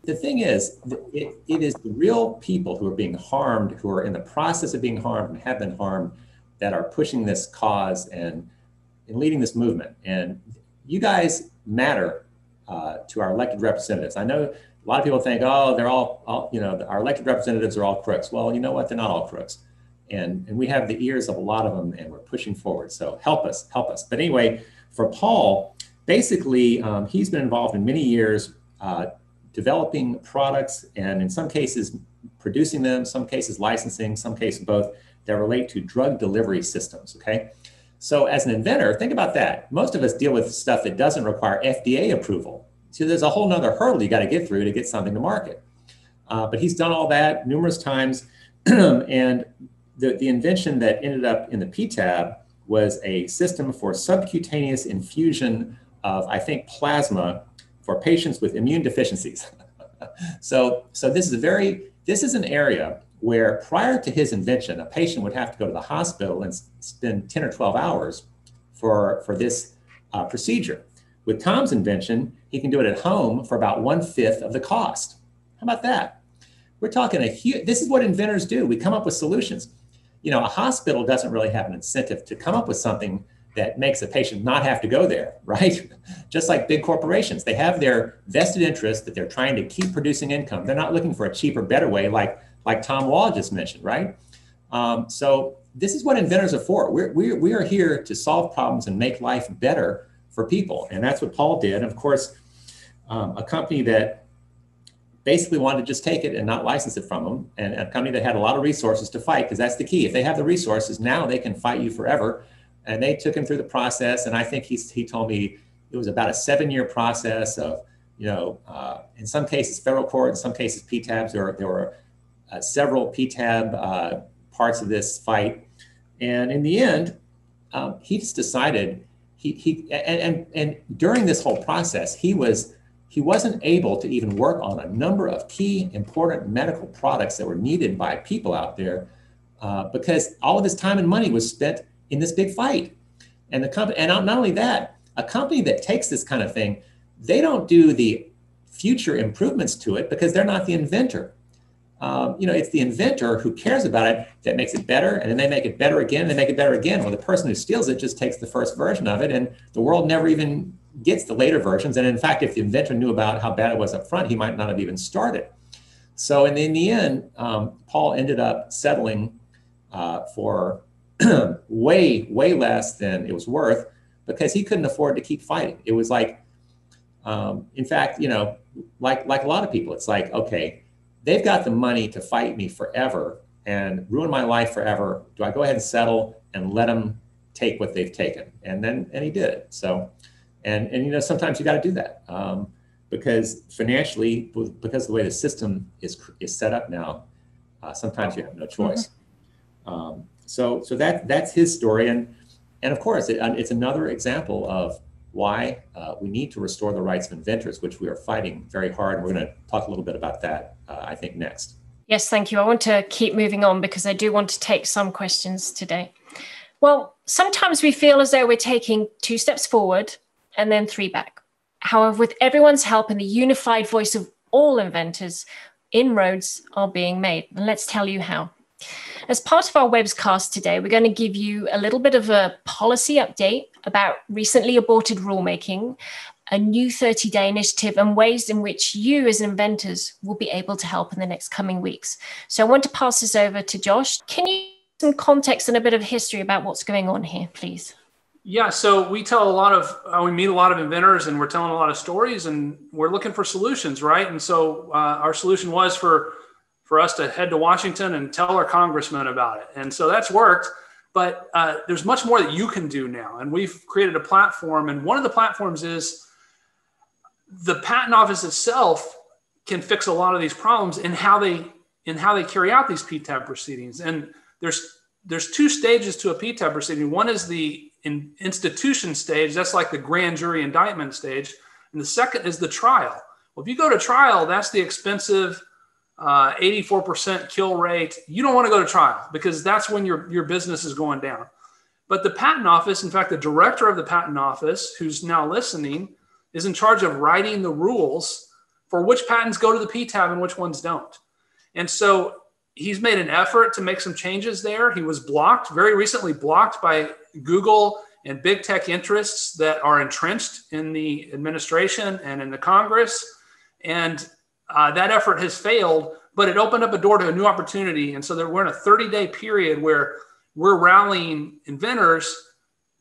The thing is, it is the real people who are being harmed, who are in the process of being harmed and have been harmed, that are pushing this cause and leading this movement. And you guys matter to our elected representatives. I know a lot of people think, oh, they're all our elected representatives are all crooks. Well, you know what? They're not all crooks. And we have the ears of a lot of them and we're pushing forward. So help us. But anyway, for Paul, basically, he's been involved in many years developing products, and in some cases producing them, some cases licensing, some cases both, that relate to drug delivery systems, okay? So as an inventor, think about that. Most of us deal with stuff that doesn't require FDA approval. So there's a whole nother hurdle you got to get through to get something to market. But he's done all that numerous times. And the invention that ended up in the Ptab was a system for subcutaneous infusion of, I think, plasma for patients with immune deficiencies. So this is an area where prior to his invention, a patient would have to go to the hospital and spend 10 or 12 hours for this procedure. With Tom's invention, he can do it at home for about 1/5 of the cost. How about that? We're talking this is what inventors do. We come up with solutions. You know, a hospital doesn't really have an incentive to come up with something that makes a patient not have to go there, right? Just like big corporations, they have their vested interest that they're trying to keep producing income. They're not looking for a cheaper, better way like Tom Waugh just mentioned, right? So this is what inventors are for. We are here to solve problems and make life better for people. And that's what Paul did. And of course, a company that basically wanted to just take it and not license it from them, and a company that had a lot of resources to fight, because that's the key. If they have the resources, now they can fight you forever. And they took him through the process. And I think he told me it was about a 7-year process of, you know, in some cases federal court, in some cases Ptabs. There were several Ptab parts of this fight. And in the end, he just decided and during this whole process, he wasn't able to even work on a number of key important medical products that were needed by people out there because all of his time and money was spent in this big fight. And the company, and not only that, a company that takes this kind of thing, they don't do the future improvements to it because they're not the inventor. You know, it's the inventor who cares about it that makes it better, and then they make it better again, and they make it better again. Well, the person who steals it just takes the first version of it, and the world never even gets the later versions. And in fact, if the inventor knew about how bad it was up front, he might not have even started. So in the end, Paul ended up settling for way less than it was worth because he couldn't afford to keep fighting. It was like, in fact, you know, like a lot of people, it's like, okay, they've got the money to fight me forever and ruin my life forever. Do I go ahead and settle and let them take what they've taken? And he did it. So, and you know, sometimes you got to do that because financially, because of the way the system is set up now, sometimes you have no choice. So that's his story, and of course, it's another example of why we need to restore the rights of inventors, which we are fighting very hard. And we're going to talk a little bit about that, I think, next. Yes, thank you. I want to keep moving on because I do want to take some questions today. Well, sometimes we feel as though we're taking 2 steps forward and then 3 back. However, with everyone's help and the unified voice of all inventors, inroads are being made. And let's tell you how. As part of our webcast today, we're going to give you a little bit of a policy update about recently aborted rulemaking, a new 30-day initiative, and ways in which you as inventors will be able to help in the next coming weeks. So I want to pass this over to Josh. Can you give some context and a bit of history about what's going on here, please? Yeah, so we meet a lot of inventors, and we're telling a lot of stories, and we're looking for solutions, right? And so our solution was for us to head to Washington and tell our congressman about it. And so that's worked, but there's much more that you can do now. And we've created a platform, and one of the platforms is the patent office itself can fix a lot of these problems in how they carry out these Ptab proceedings. And there's 2 stages to a Ptab proceeding. One is the institution stage. That's like the grand jury indictment stage. And the second is the trial. Well, if you go to trial, that's the expensive 84% kill rate. You don't want to go to trial because that's when your business is going down. But the patent office, in fact, the director of the patent office, who's now listening, is in charge of writing the rules for which patents go to the Ptab and which ones don't. And so he's made an effort to make some changes there. He was very recently blocked by Google and big tech interests that are entrenched in the administration and in the Congress. And that effort has failed, but it opened up a door to a new opportunity. And so we're in a 30-day period where we're rallying inventors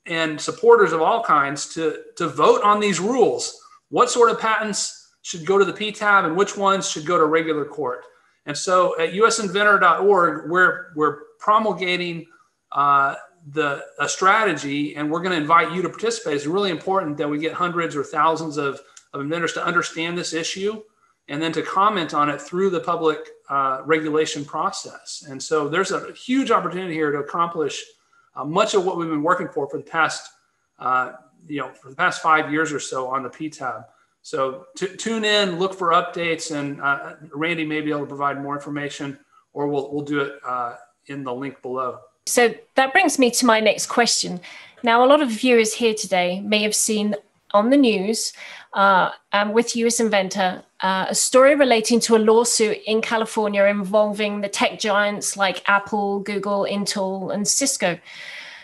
and supporters of all kinds to vote on these rules. What sort of patents should go to the Ptab and which ones should go to regular court. And so at usinventor.org, we're promulgating a strategy, and we're going to invite you to participate. It's really important that we get hundreds or thousands of inventors to understand this issue and then to comment on it through the public regulation process. And so there's a huge opportunity here to accomplish much of what we've been working for the past, for the past 5 years or so on the Ptab. So tune in, look for updates, and Randy may be able to provide more information, or we'll do it in the link below. So that brings me to my next question. Now, a lot of viewers here today may have seen on the news with US Inventor a story relating to a lawsuit in California involving the tech giants like Apple, Google, Intel, and Cisco.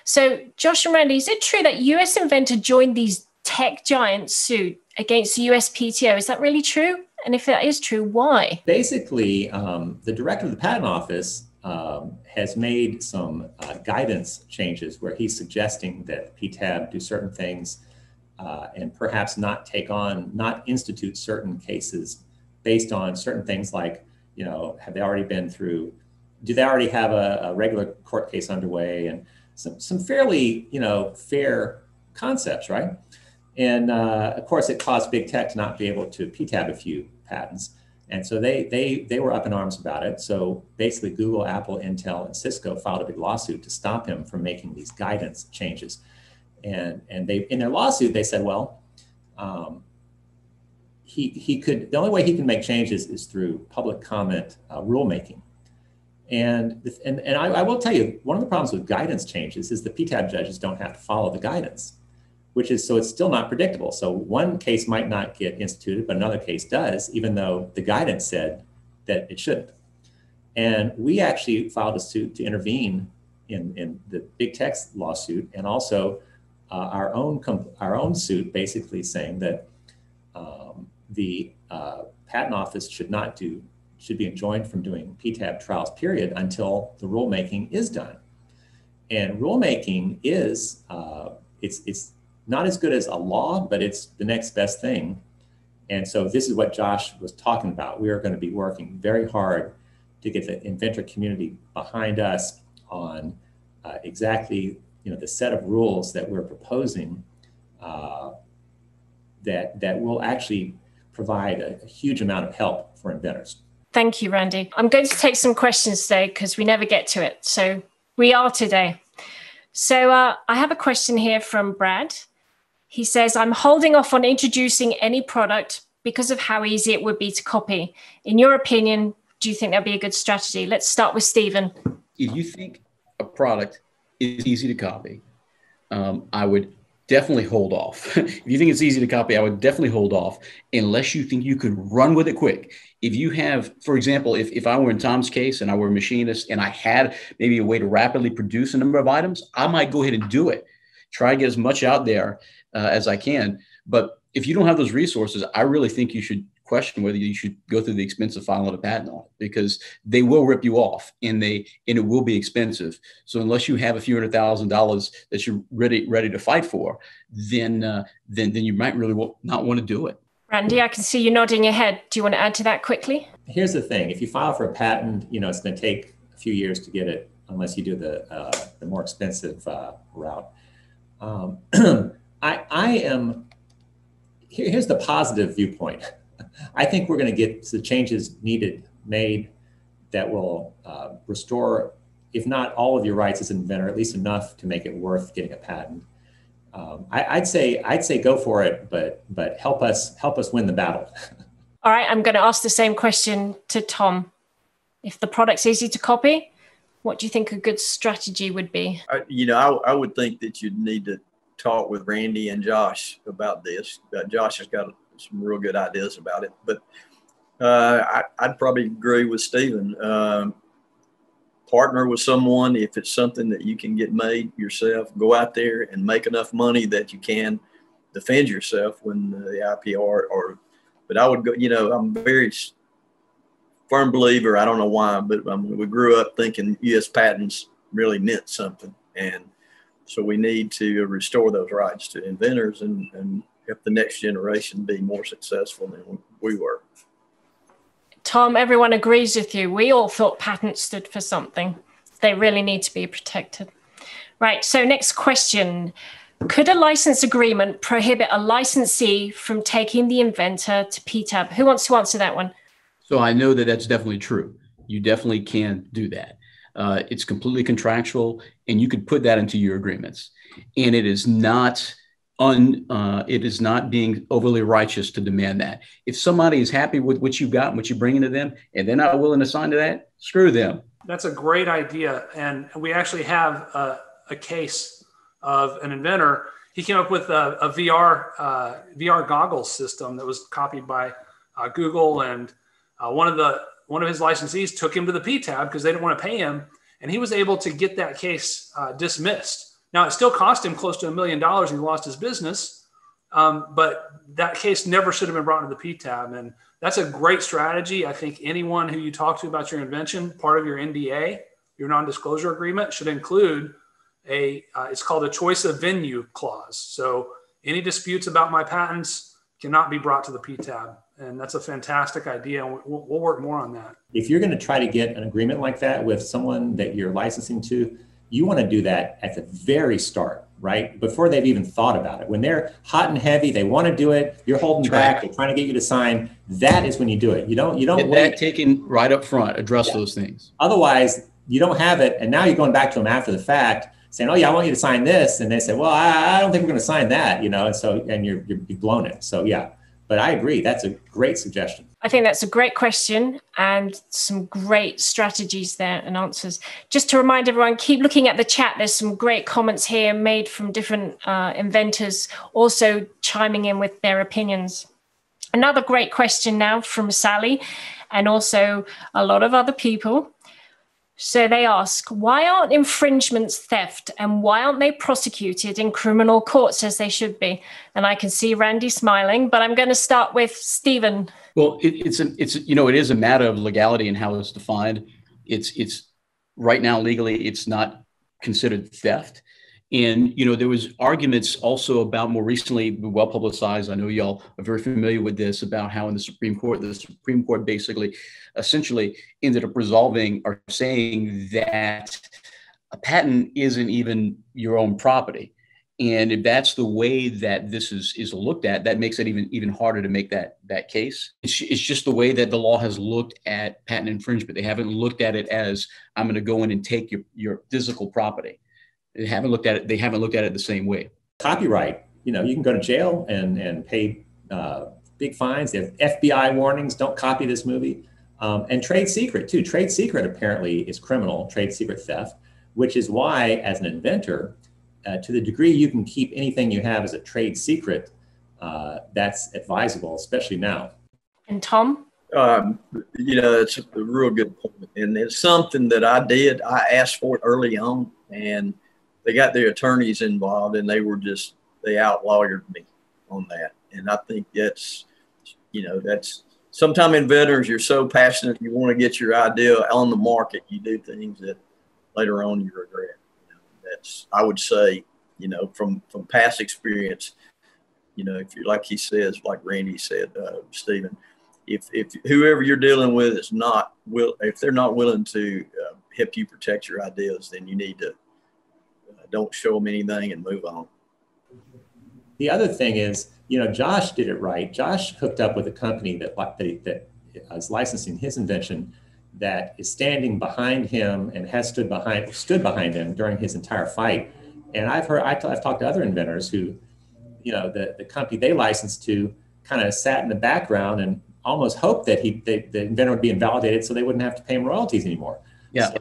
So Josh and Randy, is it true that US Inventor joined these tech giants suit against the USPTO? Is that really true? And if that is true, why? Basically, the director of the Patent Office has made some guidance changes where he's suggesting that Ptab do certain things and perhaps not institute certain cases based on certain things like, have they already been through, do they already have a regular court case underway, and some fairly, fair concepts, right? And of course, it caused big tech to not be able to Ptab a few patents. And so they were up in arms about it. So basically, Google, Apple, Intel, and Cisco filed a big lawsuit to stop him from making these guidance changes. And they, in their lawsuit, they said, well, the only way he can make changes is through public comment rulemaking. And I will tell you, one of the problems with guidance changes is the Ptab judges don't have to follow the guidance, so it's still not predictable. So one case might not get instituted, but another case does, even though the guidance said that it shouldn't. And we actually filed a suit to intervene in the big tech lawsuit, and also our own suit, basically saying that the Patent Office should be enjoined from doing Ptab trials, period, until the rulemaking is done. And rulemaking is it's not as good as a law, but it's the next best thing. And so this is what Josh was talking about. We are going to be working very hard to get the inventor community behind us on exactly the set of rules that we're proposing that will actually provide a huge amount of help for inventors. Thank you, Randy. I'm going to take some questions today because we never get to it. So we are today. So I have a question here from Brad. He says, I'm holding off on introducing any product because of how easy it would be to copy. In your opinion, do you think that'd be a good strategy? Let's start with Stephen. If you think a product is easy to copy, I would definitely hold off. If you think it's easy to copy, I would definitely hold off unless you think you could run with it quick. If you have, for example, if I were in Tom's case and I were a machinist and I had maybe a way to rapidly produce a number of items, I might go ahead and do it. Try to get as much out there as I can. But if you don't have those resources, I really think you should question whether you should go through the expense of filing a patent on it, because they will rip you off and it will be expensive. So unless you have a few $100,000 that you're ready to fight for, then you might really not want to do it. Randy, I can see you nodding your head. Do you want to add to that quickly? Here's the thing. If you file for a patent, it's going to take a few years to get it, unless you do the more expensive route. Here's the positive viewpoint. I think we're going to get the changes made that will restore, if not all of your rights as an inventor, at least enough to make it worth getting a patent. I'd say go for it, but help us win the battle. All right, I'm going to ask the same question to Tom. If the product's easy to copy, what do you think a good strategy would be? I would think that you'd need to talk with Randy and Josh about this. Josh has got some real good ideas about it, but I'd probably agree with Stephen. Partner with someone. If it's something that you can get made yourself, go out there and make enough money that you can defend yourself when the IPR but I would go, I'm a very firm believer, I don't know why, but we grew up thinking U.S. patents really meant something. And so we need to restore those rights to inventors and help the next generation be more successful we were. Tom, everyone agrees with you. We all thought patents stood for something. They really need to be protected. Right, so next question. Could a license agreement prohibit a licensee from taking the inventor to Ptab? Who wants to answer that one? So I know that that's definitely true. You definitely can do that. It's completely contractual, and you could put that into your agreements. And it is not being overly righteous to demand that. If somebody is happy with what you've got and what you're bringing to them, and they're not willing to sign to that, screw them. That's a great idea. And we actually have a case of an inventor. He came up with a VR goggles system that was copied by Google, and one of his licensees took him to the Ptab because they didn't want to pay him, and he was able to get that case dismissed. Now, it still cost him close to $1 million, and he lost his business, but that case never should have been brought to the Ptab, and that's a great strategy. I think anyone who you talk to about your invention, part of your NDA, your non-disclosure agreement, should include it's called a choice of venue clause. So any disputes about my patents cannot be brought to the Ptab. And that's a fantastic idea. And we'll work more on that. If you're going to try to get an agreement like that with someone that you're licensing to, you want to do that at the very start, right? Before they've even thought about it. When they're hot and heavy, they want to do it. You're holding back. They're trying to get you to sign. That is when you do it. You don't get that taken right up front. Address those things. Otherwise, you don't have it, and now you're going back to them after the fact, saying, "Oh yeah, I want you to sign this," and they say, "Well, I don't think we're going to sign that," and you've blown it. So yeah. But I agree. That's a great suggestion. I think that's a great question and some great strategies there and answers. Just to remind everyone, keep looking at the chat. There's some great comments here made from different inventors, also chiming in with their opinions. Another great question now from Sally and also a lot of other people. So they ask, why aren't infringements theft and why aren't they prosecuted in criminal courts as they should be? And I can see Randy smiling, but I'm going to start with Stephen. Well, it is a matter of legality and how it's defined. It's right now legally, it's not considered theft. And, there was arguments also about more recently, well publicized. I know y'all are very familiar with this, about how in the Supreme Court basically essentially ended up resolving or saying that a patent isn't even your own property. And if that's the way that this is looked at, that makes it even harder to make that case. It's just the way that the law has looked at patent infringement. They haven't looked at it as, I'm going to go in and take your physical property. They haven't looked at it the same way. Copyright, you can go to jail and pay big fines. They have FBI warnings, don't copy this movie. And trade secret too. Trade secret apparently is criminal, trade secret theft, which is why as an inventor, to the degree you can keep anything you have as a trade secret, that's advisable, especially now. And Tom? It's a real good point. And it's something that I did. I asked for it early on, and they got their attorneys involved, and they outlawed me on that. And I think that's sometimes inventors, you're so passionate, you want to get your idea on the market, you do things that later on you regret. That's, I would say, from past experience, if you, like he says, like Randy said, Stephen, if whoever you're dealing with is if they're not willing to help you protect your ideas, then you need to don't show them anything and move on. The other thing is, Josh did it right. Josh hooked up with a company that is licensing his invention, that is standing behind him and has stood behind him during his entire fight. And I've talked to other inventors who, the company they licensed to kind of sat in the background and almost hoped that the inventor would be invalidated so they wouldn't have to pay him royalties anymore. Yeah. So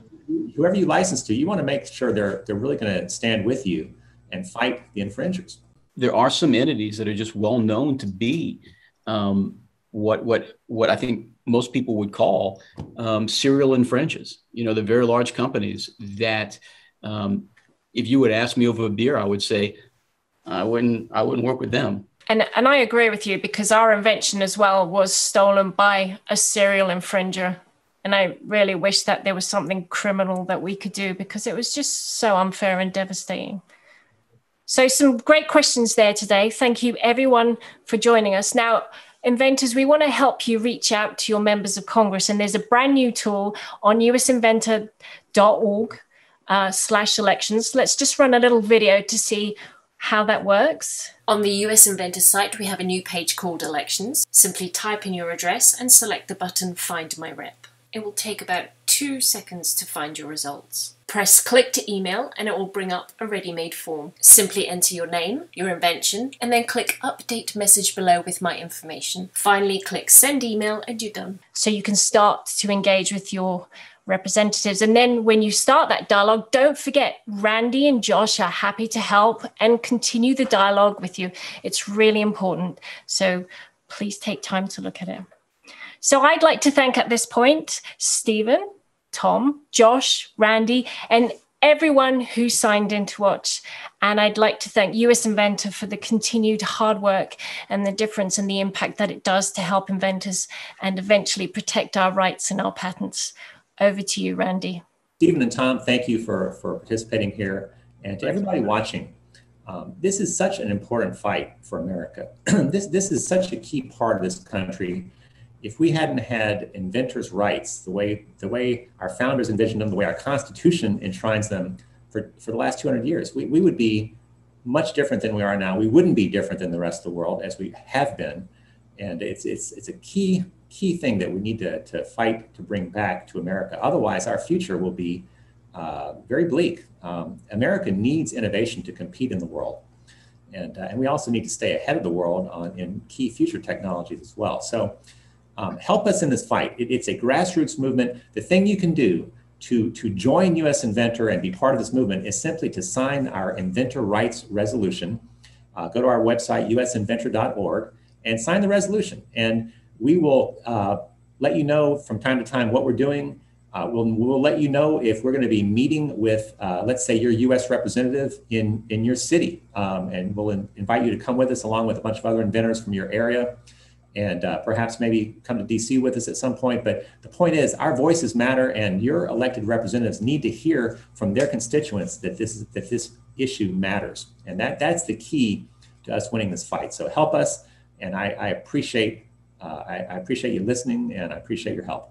whoever you license to, you want to make sure they're really going to stand with you and fight the infringers. There are some entities that are just well known to be what I think most people would call serial infringers. The very large companies that if you would ask me over a beer, I would say I wouldn't work with them. And I agree with you, because our invention as well was stolen by a serial infringer. And I really wish that there was something criminal that we could do, because it was just so unfair and devastating. So some great questions there today. Thank you everyone for joining us. Now, Inventors, we want to help you reach out to your members of Congress. And there's a brand new tool on usinventor.org/elections. Let's just run a little video to see how that works. On the US Inventor site, we have a new page called Elections. Simply type in your address and select the button Find My Rep. It will take about 2 seconds to find your results. Press click to email and it will bring up a ready-made form. Simply enter your name, your invention, and then click Update Message below with my information. Finally, click Send Email and you're done. So you can start to engage with your representatives. And then when you start that dialogue, don't forget, Randy and Josh are happy to help and continue the dialogue with you. It's really important. So please take time to look at it. So I'd like to thank at this point, Stephen, Tom, Josh, Randy, and everyone who signed in to watch. And I'd like to thank US Inventor for the continued hard work and the difference and the impact that it does to help inventors and eventually protect our rights and our patents. Over to you, Randy. Stephen and Tom, thank you for participating here. And to everybody watching, this is such an important fight for America. This is such a key part of this country. If we hadn't had inventors' rights, the way our founders envisioned them, the way our Constitution enshrines them for the last 200 years, we would be much different than we are now. We wouldn't be different than the rest of the world as we have been. And it's a key thing that we need to fight to bring back to America. Otherwise, our future will be very bleak. America needs innovation to compete in the world. And we also need to stay ahead of the world in key future technologies as well. So help us in this fight. It's a grassroots movement. The thing you can do to join US Inventor and be part of this movement is simply to sign our Inventor Rights Resolution. Go to our website, usinventor.org, and sign the resolution. And we will let you know from time to time what we're doing. We'll let you know if we're going to be meeting with, let's say, your U.S. representative in your city. And we'll invite you to come with us along with a bunch of other inventors from your area. And perhaps maybe come to DC with us at some point. But the point is, our voices matter, and your elected representatives need to hear from their constituents that this issue matters. And that's the key to us winning this fight. So help us, and I appreciate you listening, and I appreciate your help.